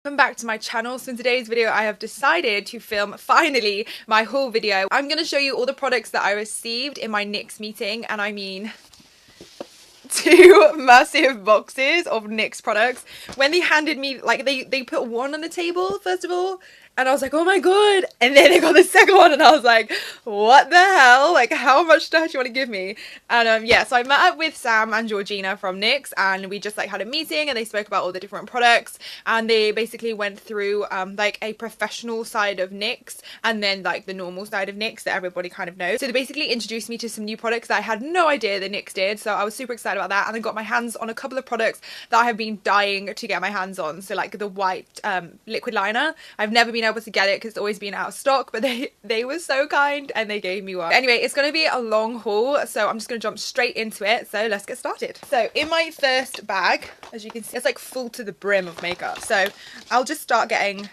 Welcome back to my channel. So in today's video I have decided to film finally my haul video. I'm going to show you all the products that I received in my NYX meeting, and I mean 2 massive boxes of NYX products. When they handed me, like, they put one on the table first of all, and I was like, oh my god, and then they got the second one and I was like, what the hell, like how much stuff do you want to give me? And yeah, so I met up with Sam and Georgina from NYX, and we just like had a meeting and they spoke about all the different products, and they basically went through like a professional side of NYX and then like the normal side of NYX that everybody kind of knows. So they basically introduced me to some new products that I had no idea that NYX did, so I was super excited about that. And I got my hands on a couple of products that I have been dying to get my hands on. So like the white liquid liner, I've never been able to get it because it's always been out of stock, but they were so kind and they gave me one. Anyway, it's going to be a long haul, so I'm just going to jump straight into it. So let's get started. So in my first bag, as you can see, it's like full to the brim of makeup, so I'll just start getting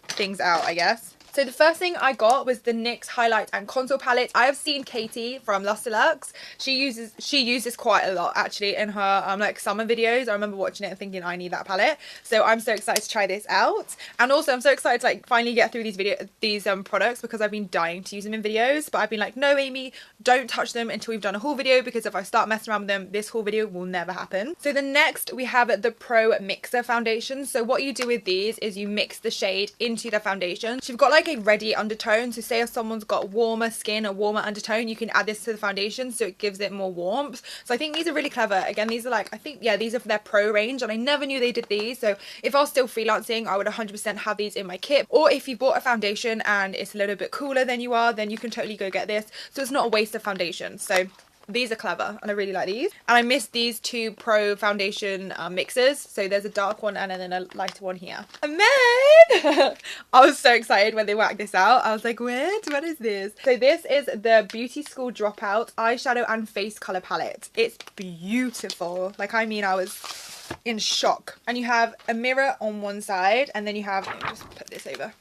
things out, I guess. So the first thing I got was the NYX highlight and contour palette. I have seen Katie from Luster Lux. She uses quite a lot actually in her like summer videos. I remember watching it and thinking I need that palette. So I'm so excited to try this out. And also I'm so excited to like finally get through these products, because I've been dying to use them in videos, but I've been like, no Amy, don't touch them until we've done a haul video, because if I start messing around with them, this haul video will never happen. So the next we have the Pro Mixer foundation. So what you do with these is you mix the shade into the foundation. So you've got like a ready undertone, so say if someone's got warmer skin, a warmer undertone, you can add this to the foundation so it gives it more warmth. So I think these are really clever. Again, these are like, I think, yeah, these are for their pro range, and I never knew they did these. So if I was still freelancing, I would 100% have these in my kit. Or if you bought a foundation and it's a little bit cooler than you are, then you can totally go get this, so it's not a waste of foundation. So these are clever and I really like these. And I missed these 2 pro foundation mixers, so there's a dark one and then a lighter one here. And then I was so excited when they whacked this out. I was like, what is this? So this is the Beauty School Dropout eyeshadow and face color palette. It's beautiful. Like, I mean, I was in shock. And you have a mirror on one side, and then you have, let me just put this over,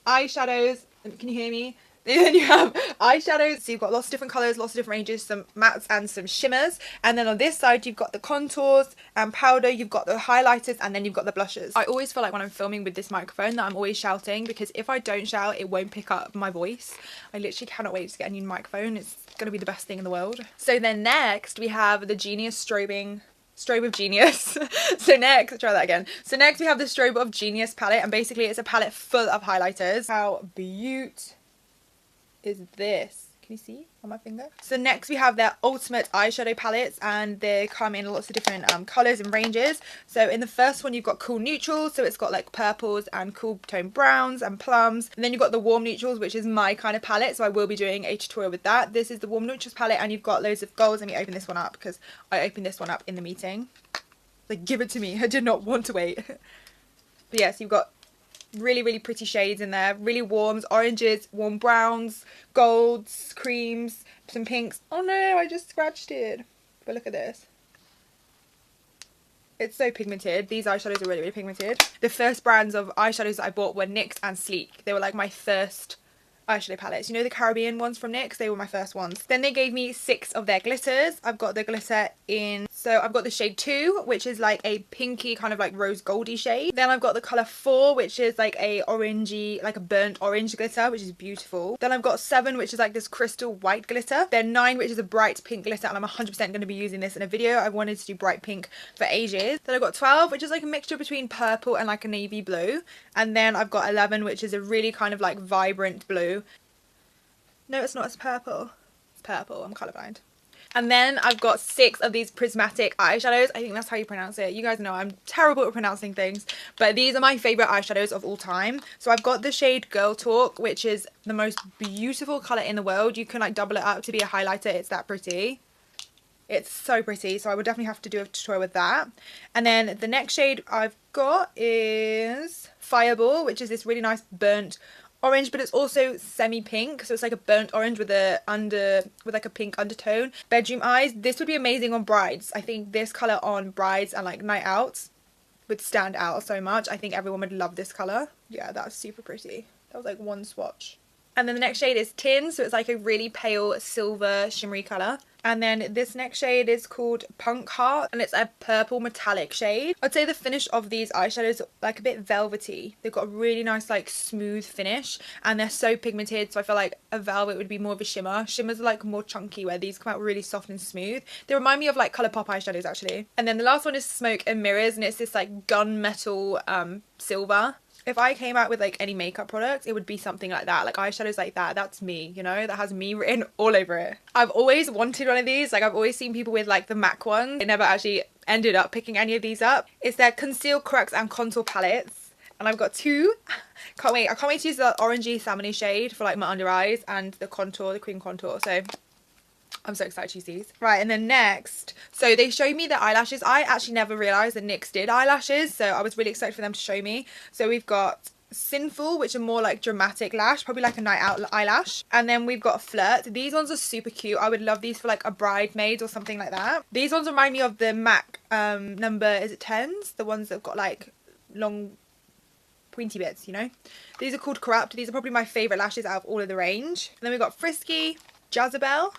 eyeshadows. Can you hear me? And then you have eyeshadows, so you've got lots of different colours, lots of different ranges, some mattes and some shimmers. And then on this side you've got the contours and powder, you've got the highlighters, and then you've got the blushes. I always feel like when I'm filming with this microphone that I'm always shouting, because if I don't shout it won't pick up my voice. I literally cannot wait to get a new microphone. It's going to be the best thing in the world. So then next we have the Genius Strobe of Genius. So next, try that again. So next we have the Strobe of Genius palette, and basically it's a palette full of highlighters. How beaut is this? Can you see on my finger? So next we have their ultimate eyeshadow palettes, and they come in lots of different colours and ranges. So in the first one you've got cool neutrals, so it's got like purples and cool tone browns and plums. And then you've got the warm neutrals, which is my kind of palette, so I will be doing a tutorial with that. This is the warm neutrals palette, and you've got loads of golds. Let me open this one up, because I opened this one up in the meeting. Like, give it to me, I did not want to wait. But yes, you've got really pretty shades in there, really warms, oranges, warm browns, golds, creams, some pinks. Oh no, I just scratched it, but look at this, it's so pigmented. These eyeshadows are really pigmented. The first brands of eyeshadows that I bought were NYX and Sleek. They were like my first eyeshadow palettes, you know, the Caribbean ones from NYX, they were my first ones. Then they gave me 6 of their glitters. I've got the glitter in, so I've got the shade 2, which is like a pinky kind of like rose goldy shade. Then I've got the colour 4, which is like a orangey, like a burnt orange glitter, which is beautiful. Then I've got 7, which is like this crystal white glitter. Then 9, which is a bright pink glitter, and I'm 100% going to be using this in a video. I wanted to do bright pink for ages. Then I've got 12, which is like a mixture between purple and like a navy blue. And then I've got 11, which is a really kind of like vibrant blue. No, it's not, it's purple. It's purple, I'm colourblind. And then I've got 6 of these prismatic eyeshadows. I think that's how you pronounce it. You guys know I'm terrible at pronouncing things, but these are my favourite eyeshadows of all time. So I've got the shade Girl Talk, which is the most beautiful colour in the world. You can like double it up to be a highlighter. It's that pretty. It's so pretty, so I would definitely have to do a tutorial with that. And then the next shade I've got is Fireball, which is this really nice burnt orange, but it's also semi-pink, so it's like a burnt orange with like a pink undertone. Bedroom Eyes. This would be amazing on brides. I think this colour on brides and like night outs would stand out so much. I think everyone would love this colour. Yeah, that's super pretty. That was like one swatch. And then the next shade is Tin, so it's like a really pale silver shimmery colour. And then this next shade is called Punk Heart, and it's a purple metallic shade. I'd say the finish of these eyeshadows like a bit velvety. They've got a really nice like smooth finish, and they're so pigmented, so I feel like a velvet would be more of a shimmer. Shimmers are like more chunky, where these come out really soft and smooth. They remind me of like Colourpop eyeshadows actually. And then the last one is Smoke and Mirrors, and it's this like gunmetal silver. If I came out with like any makeup products, it would be something like that, like eyeshadows like that. That's me, you know, that has me written all over it. I've always wanted one of these. Like I've always seen people with like the MAC ones. I never actually ended up picking any of these up. It's their Conceal, Correct and Contour palettes, and I've got two. Can't wait. I can't wait to use the orangey salmony shade for like my under eyes and the contour, the cream contour. So I'm so excited to use these. Right, and then next, so they showed me the eyelashes. I actually never realised that NYX did eyelashes, so I was really excited for them to show me. So we've got Sinful, which are more like dramatic lash, probably like a night out eyelash. And then we've got Flirt. These ones are super cute. I would love these for like a bridesmaid or something like that. These ones remind me of the MAC number, is it 10s? The ones that have got like long pointy bits, you know. These are called Corrupt. These are probably my favourite lashes out of all of the range. And then we've got Frisky, Jezebel.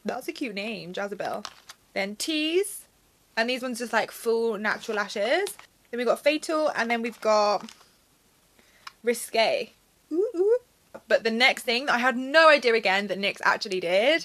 That's a cute name, Jezebel. Then Tease, and these ones just like full natural lashes. Then we've got Fatal, and then we've got Risque. Ooh, ooh. But the next thing I had no idea again that NYX actually did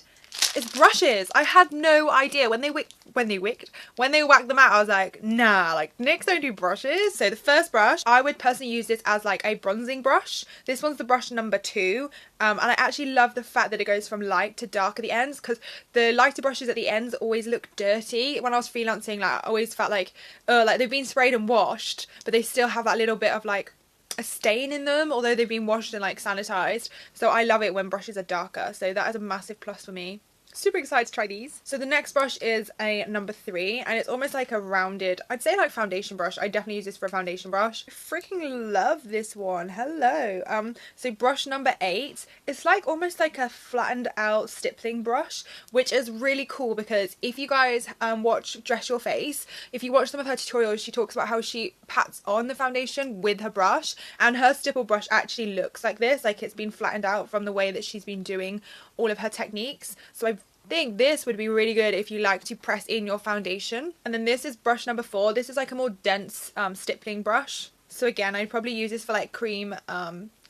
is brushes. I had no idea. When they whacked them out, I was like, nah, like NYX don't do brushes. So the first brush, I would personally use this as like a bronzing brush. This one's the brush number 2. And I actually love the fact that it goes from light to dark at the ends, because the lighter brushes at the ends always look dirty. When I was freelancing, like I always felt like they've been sprayed and washed, but they still have that little bit of like a stain in them, although they've been washed and like sanitized. So I love it when brushes are darker, so that is a massive plus for me. Super excited to try these. So the next brush is a number 3, and it's almost like a rounded, I'd say like foundation brush. I definitely use this for a foundation brush. I freaking love this one. Hello. So brush number 8, it's like almost like a flattened out stippling brush, which is really cool because if you guys watch Dress Your Face, if you watch some of her tutorials, she talks about how she pats on the foundation with her brush, and her stipple brush actually looks like this, like it's been flattened out from the way that she's been doing all of her techniques. So I think this would be really good if you like to press in your foundation. And then this is brush number 4. This is like a more dense stippling brush. So again, I'd probably use this for like cream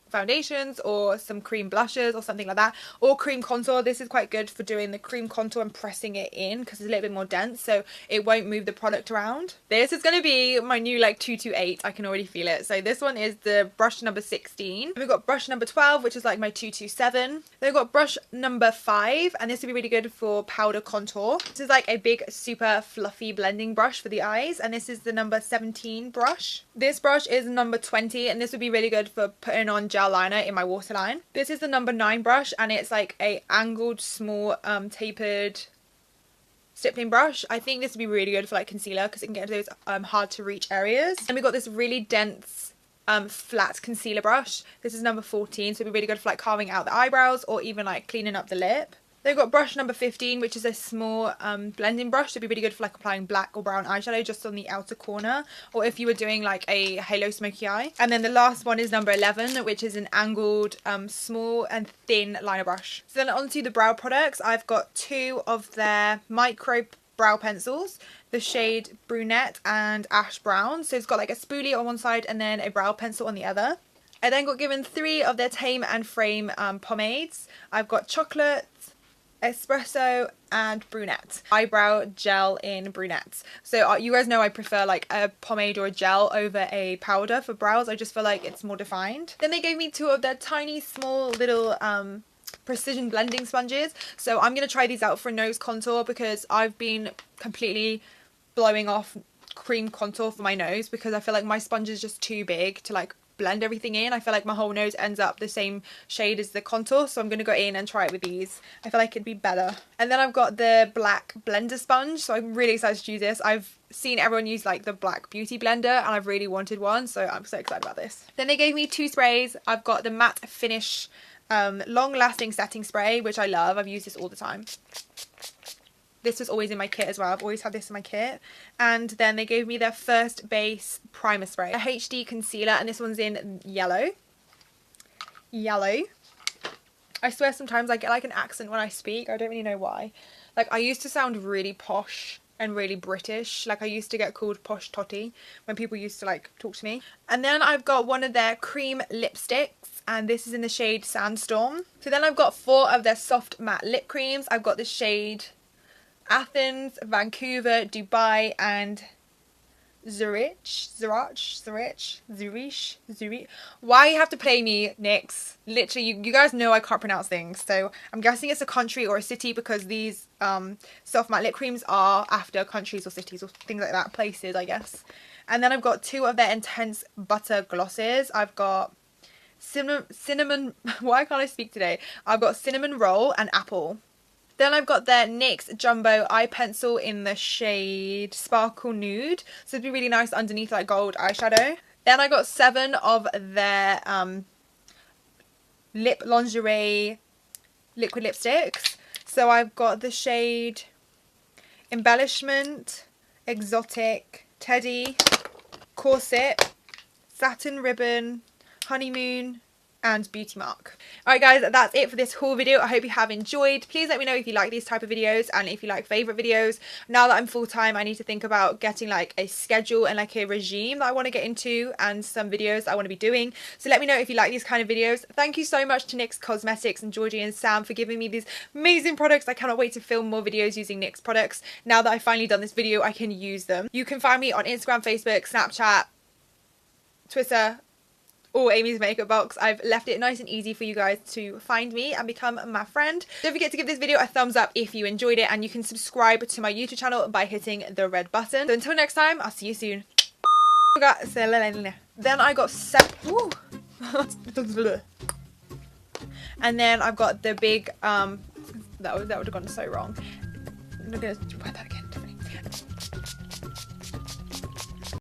foundations or some cream blushes or something like that, or cream contour. This is quite good for doing the cream contour and pressing it in because it's a little bit more dense, so it won't move the product around. This is going to be my new like 228. I can already feel it. So this one is the brush number 16. We've got brush number 12, which is like my 227. Then we've got brush number 5, and this would be really good for powder contour. This is like a big super fluffy blending brush for the eyes, and this is the number 17 brush. This brush is number 20, and this would be really good for putting on gel liner in my waterline. This is the number 9 brush, and it's like a angled small tapered stippling brush. I think this would be really good for like concealer because it can get into those hard to reach areas. And we've got this really dense flat concealer brush. This is number 14, so it'd be really good for like carving out the eyebrows or even like cleaning up the lip. They've got brush number 15, which is a small blending brush. It'd be really good for like applying black or brown eyeshadow just on the outer corner, or if you were doing like a halo smoky eye. And then the last one is number 11, which is an angled small and thin liner brush. So then onto the brow products, I've got 2 of their micro brow pencils, the shade Brunette and Ash Brown. So it's got like a spoolie on one side and then a brow pencil on the other. I then got given 3 of their Tame and Frame pomades. I've got Chocolate, Espresso and Brunette. Eyebrow gel in Brunette. So you guys know I prefer like a pomade or a gel over a powder for brows. I just feel like it's more defined. Then they gave me 2 of their tiny small little precision blending sponges. So I'm going to try these out for nose contour because I've been completely blowing off cream contour for my nose because I feel like my sponge is just too big to like blend everything in. I feel like my whole nose ends up the same shade as the contour, so I'm going to go in and try it with these. I feel like it'd be better. And then I've got the black blender sponge, so I'm really excited to use this. I've seen everyone use like the black beauty blender and I've really wanted one, so I'm so excited about this. Then they gave me 2 sprays. I've got the matte finish long lasting setting spray, which I love. I've used this all the time. This was always in my kit as well. I've always had this in my kit. And then they gave me their first base primer spray, a HD concealer, and this one's in yellow. Yellow. I swear sometimes I get like an accent when I speak. I don't really know why. Like, I used to sound really posh and really British. Like, I used to get called Posh Totty when people used to like talk to me. And then I've got one of their cream lipsticks, and this is in the shade Sandstorm. So then I've got 4 of their soft matte lip creams. I've got the shade Athens, Vancouver, Dubai, and Zurich. Why you have to play me, NYX? Literally, you guys know I can't pronounce things, so I'm guessing it's a country or a city, because these soft matte lip creams are after countries or cities or things like that, places, I guess. And then I've got 2 of their intense butter glosses. I've got cinnamon why can't I speak today? I've got cinnamon roll and apple. Then I've got their NYX Jumbo Eye Pencil in the shade Sparkle Nude. So it'd be really nice underneath like gold eyeshadow. Then I got 7 of their Lip Lingerie liquid lipsticks. So I've got the shade Embellishment, Exotic, Teddy, Corset, Satin Ribbon, Honeymoon, and Beauty Mark. Alright guys, that's it for this haul video. I hope you have enjoyed. Please let me know if you like these type of videos and if you like favourite videos. Now that I'm full-time, I need to think about getting like a schedule and like a regime that I want to get into, and some videos I want to be doing. So let me know if you like these kind of videos. Thank you so much to NYX Cosmetics and Georgie and Sam for giving me these amazing products. I cannot wait to film more videos using NYX products. Now that I've finally done this video, I can use them. You can find me on Instagram, Facebook, Snapchat, Twitter, or Amy's makeup box. I've left it nice and easy for you guys to find me and become my friend. Don't forget to give this video a thumbs up if you enjoyed it, and you can subscribe to my YouTube channel by hitting the red button. So until next time, I'll see you soon. Then I got and then I've got the big that would have gone so wrong. I'm gonna try that again.